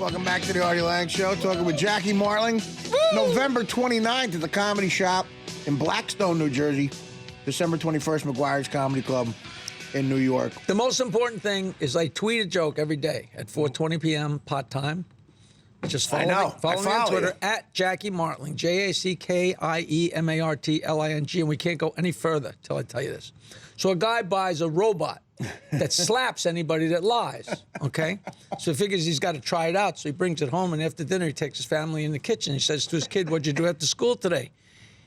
Welcome back to the Artie Lange Show. Talking with Jackie Martling. November 29th at the Comedy Shop in Blackstone, New Jersey. December 21st, McGuire's Comedy Club in New York. The most important thing is I tweet a joke every day at 4:20 p.m. pot time. Just follow me on Twitter at Jackie Martling, JACKIEMARTLING, and we can't go any further till I tell you this. So a guy buys a robot that slaps anybody that lies, okay? So he figures he's got to try it out, so he brings it home, and after dinner he takes his family in the kitchen. He says to his kid, "What'd you do after school today?"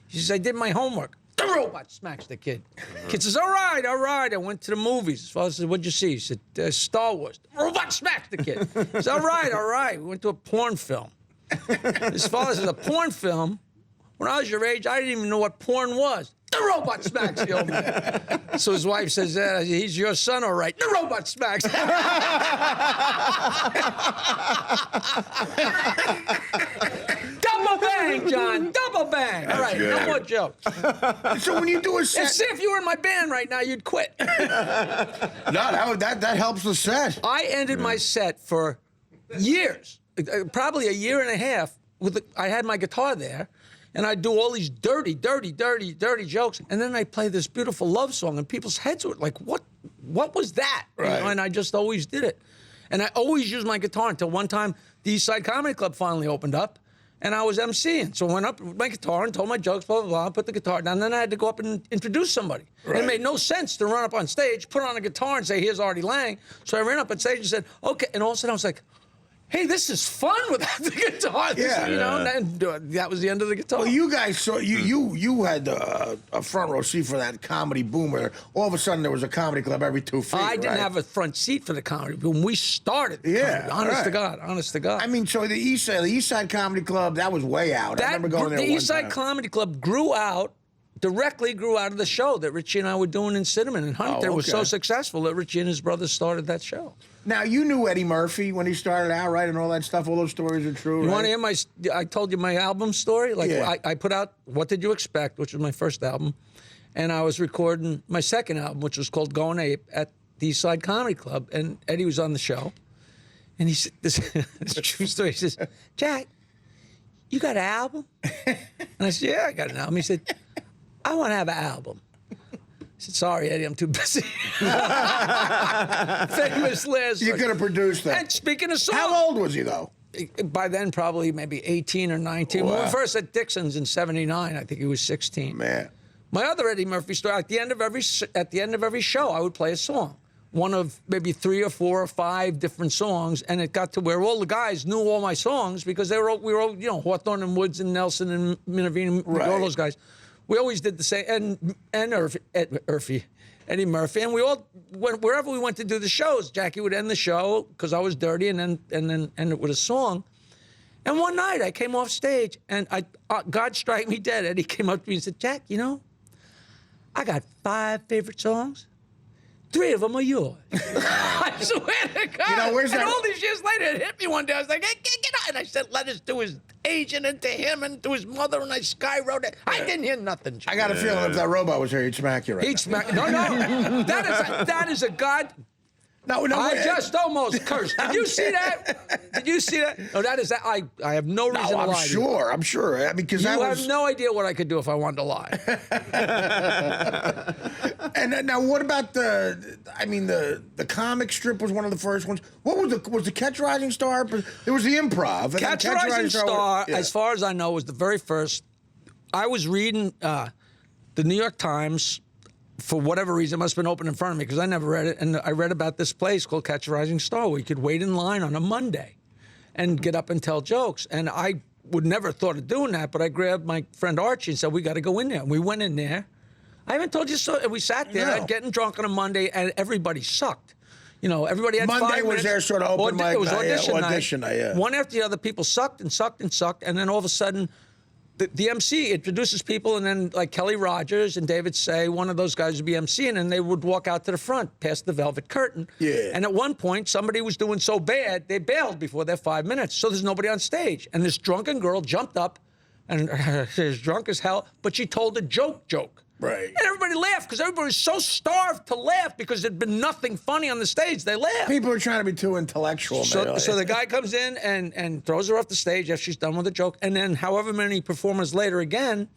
He says, "I did my homework." The robot smacks the kid. Kid says, all right, I went to the movies. His father says, "What'd you see?" He said, Star Wars. The robot smacks the kid. He says, all right. We went to a porn film. His father says, a porn film? When I was your age, I didn't even know what porn was. The robot smacks the old man. So his wife says, he's your son, all right. The robot smacks. Double bang, John. Double bang. All right, no more jokes. So when you do a set... See, if you were in my band right now, you'd quit. No, that helps the set. I ended my set for years, probably a year and a half. I had my guitar there, and I'd do all these dirty jokes, and then I'd play this beautiful love song, and people's heads were like, what was that? Right. You know, and I just always did it. And I always used my guitar until one time the East Side Comedy Club finally opened up, and I was emceeing. So I went up with my guitar and told my jokes, blah, blah, blah, put the guitar down, then I had to go up and introduce somebody. Right. And it made no sense to run up on stage, put on a guitar, and say, here's Artie Lange. So I ran up on stage and said, okay, and all of a sudden I was like, hey, this is fun without the guitar. And that was the end of the guitar. Well, you guys saw you had a front row seat for that comedy boom where all of a sudden there was a comedy club every 2 feet. I didn't have a front seat for the comedy boom. We started. Honest to God. I mean, so the East Side Comedy Club, that was way out. I remember going there the East Side Comedy Club directly grew out of the show that Richie and I were doing in Cinnamon and Huntington. It was so successful that Richie and his brothers started that show. Now, you knew Eddie Murphy when he started out, right? And all that stuff, all those stories are true, You want to hear I told you my album story? I put out What Did You Expect, which was my first album, and I was recording my second album, which was called Going Ape, at the East Side Comedy Club, and Eddie was on the show, and he said, this true story, he says, Jack, you got an album? And I said, yeah, I got an album. He said, I want to have an album. I said, sorry, Eddie, I'm too busy. Famous last. You could have produced that. And speaking of songs. How old was he, though? By then, probably maybe 18 or 19. Wow. When we first at Dixon's in '79, I think he was 16. Man. My other Eddie Murphy story, at the end of every show, I would play a song. One of maybe 3 or 4 or 5 different songs, and it got to where all the guys knew all my songs because we were all, Hawthorne and Woods and Nelson and Minervini, all those guys. We always did the same, and Eddie Murphy, and we all wherever we went to do the shows, Jackie would end the show because I was dirty, and then end it with a song. And one night I came off stage, and God strike me dead. Eddie came up to me and said, Jack, I got 5 favorite songs. 3 of them are yours. I swear to God. Where's that? And all these years later, it hit me one day. I was like, hey, get out. And I sent letters to his agent and to him and to his mother, and I skywrote it. I didn't hear nothing. I got a feeling if that robot was here, he'd smack you right He'd smack. No. That is a God. No, I just almost cursed. Did you see that? No, that is that. I have no reason to lie. I'm sure. I mean, because you have no idea what I could do if I wanted to lie. And now, what about the comic strip was one of the first ones. What was the Catch a Rising Star? There was the Improv. Catch a Rising Star, as far as I know, was the very first. I was reading the New York Times. For whatever reason, it must have been open in front of me because I never read it. And I read about this place called Catch a Rising Star where you could wait in line on a Monday and get up and tell jokes. And I would never thought of doing that, but I grabbed my friend Archie and said, we got to go in there. And we went in there. I haven't told you so. We sat there getting drunk on a Monday, and everybody sucked. Everybody had 5 minutes. Monday was their sort of open mic. It was audition night. Yeah. One after the other, people sucked and sucked and sucked. And then all of a sudden, the MC introduces people, and then like Kelly Rogers and David Say, one of those guys would be MCing, and they would walk out to the front past the velvet curtain. Yeah. And at one point, somebody was doing so bad, they bailed before their 5 minutes. So there's nobody on stage. And this drunken girl jumped up, and she's drunk as hell, but she told a joke. Right. And everybody laughed because everybody was so starved to laugh because there'd been nothing funny on the stage. They laughed. People are trying to be too intellectual, man. So the guy comes in and throws her off the stage after she's done with the joke. And then however many performers later again,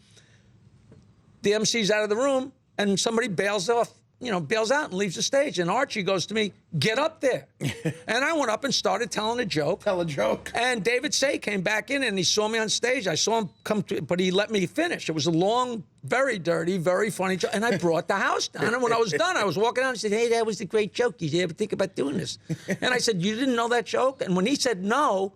the MC's out of the room and somebody bails out and leaves the stage. And Archie goes to me, get up there. And I went up and started telling a joke. Tell a joke. And David Say came back in and he saw me on stage. I saw him come to, but he let me finish. It was a long, very dirty, very funny joke. And I brought the house down. And when I was done, I was walking out and said, hey, that was a great joke. Did you ever think about doing this? And I said, you didn't know that joke? And when he said no,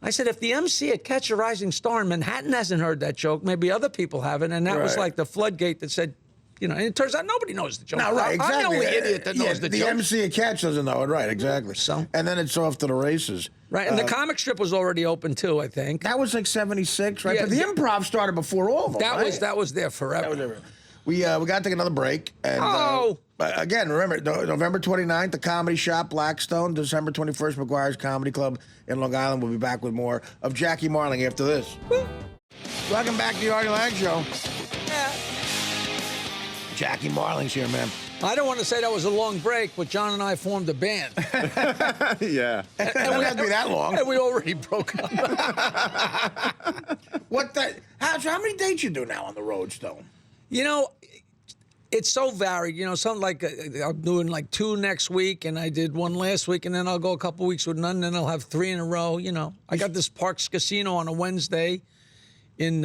I said, if the MC at Catch a Rising Star in Manhattan hasn't heard that joke, maybe other people haven't. And that was like the floodgate that said, and it turns out nobody knows the joke. No, right, exactly. I'm the only idiot that knows the joke. The MC at Catch doesn't know it, right, exactly. So, and then it's off to the races. Right, and the comic strip was already open too, I think. That was like 76, right? Yeah, But the improv started before all of them, That was there forever. That was everything. We got to take another break. And, again, remember, November 29th, the Comedy Shop, Blackstone. December 21st, McGuire's Comedy Club in Long Island. We'll be back with more of Jackie Martling after this. Woo. Welcome back to the Artie Lange Show. Yeah. Jackie Marling's here, man. I don't want to say that was a long break, but John and I formed a band. Yeah. And it doesn't have to be that long. And we already broke up. How many dates you do now on the road still? It's so varied. Something like I'm doing like 2 next week, and I did 1 last week, and then I'll go a couple weeks with none, and then I'll have 3 in a row. I got this Parks Casino on a Wednesday in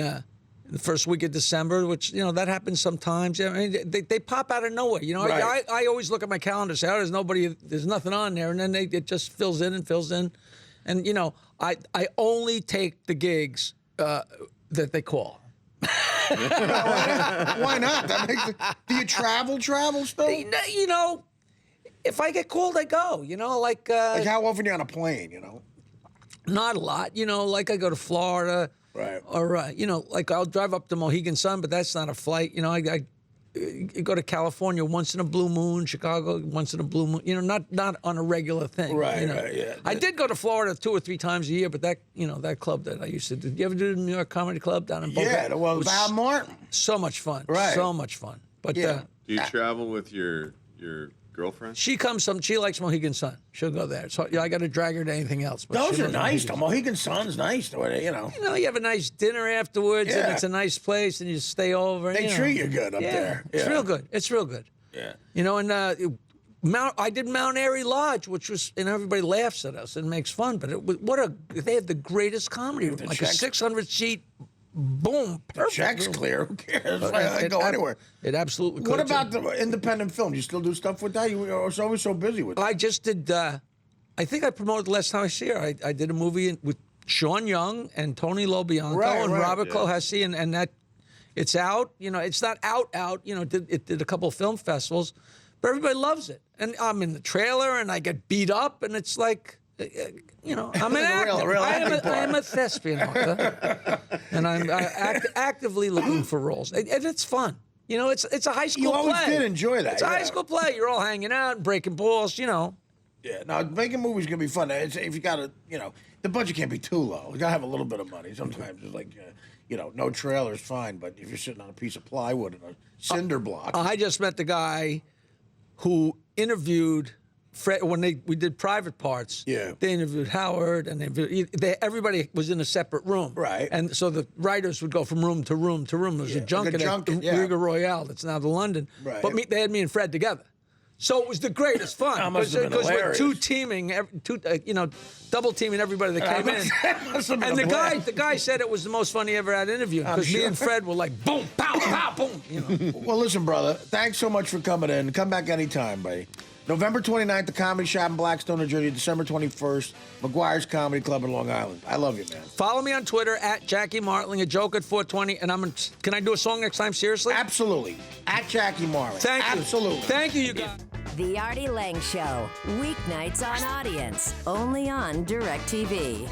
the first week of December, which, that happens sometimes. I mean, they pop out of nowhere. Right. I always look at my calendar and say, there's nothing on there, and then it just fills in and fills in. And, I only take the gigs that they call. Why not? Do you travel still? If I get called, I go. Like how often are you on a plane? Not a lot. Like I go to Florida, right? Or like I'll drive up to Mohegan Sun, but that's not a flight. I go to California once in a blue moon, Chicago once in a blue moon. Not on a regular thing. Right. Right. Yeah. I did go to Florida 2 or 3 times a year, but that club that I used to do. Did you ever do the New York Comedy Club down in Boca? Yeah. Well, Val Martin. So much fun. Right. So much fun. But do you travel with your girlfriend? She she likes Mohegan Sun. She'll go there. So I got to drag her to anything else. But those are nice. The Mohegan Sun's nice. You have a nice dinner afterwards, and it's a nice place, and you stay over. They treat you good up there. It's real good. It's real good. Yeah. And I did Mount Airy Lodge, which was, everybody laughs at us and makes fun, but they had the greatest comedy room, like a 600-seat. Boom. The check's clear. Who cares? I go anywhere. It absolutely could. What about the independent film? Do you still do stuff with that? You were always so busy with it. I just did, I think I promoted the last time I see her. I did a movie with Sean Young and Tony LoBianco and Robert Clohessy, and that it's out. It's not out. It did a couple of film festivals, but everybody loves it. And I'm in the trailer, and I get beat up, and it's like... I'm an actor. I am a thespian author, and I'm actively looking for roles. And it's fun. It's a high school play. You always did enjoy that. It's a high school play. You're all hanging out and breaking balls, Yeah, now making movies can be fun. If you got to, the budget can't be too low. You got to have a little bit of money. Sometimes it's like, no trailer's fine, but if you're sitting on a piece of plywood and a cinder block. I just met the guy who interviewed Fred, when we did Private Parts, they interviewed Howard, and everybody was in a separate room. Right. And so the writers would go from room to room to room. There was a junket at Riga Royale that's now the London. Right. But they had me and Fred together. So it was the greatest fun. Because we're double teaming everybody that came in. And the guy said it was the most fun he ever had interviewed, because me and Fred were like, boom, pow, pow, boom. Well, listen, brother, thanks so much for coming in. Come back anytime, buddy. November 29th, the Comedy Shop in Blackstone, New Jersey. December 21st, McGuire's Comedy Club in Long Island. I love you, man. Follow me on Twitter at Jackie Martling, a joke at 420. And can I do a song next time, seriously? Absolutely. At Jackie Martling. Thank you. Absolutely. Thank you, you guys. The Artie Lange Show. Weeknights on Audience. Only on DirecTV.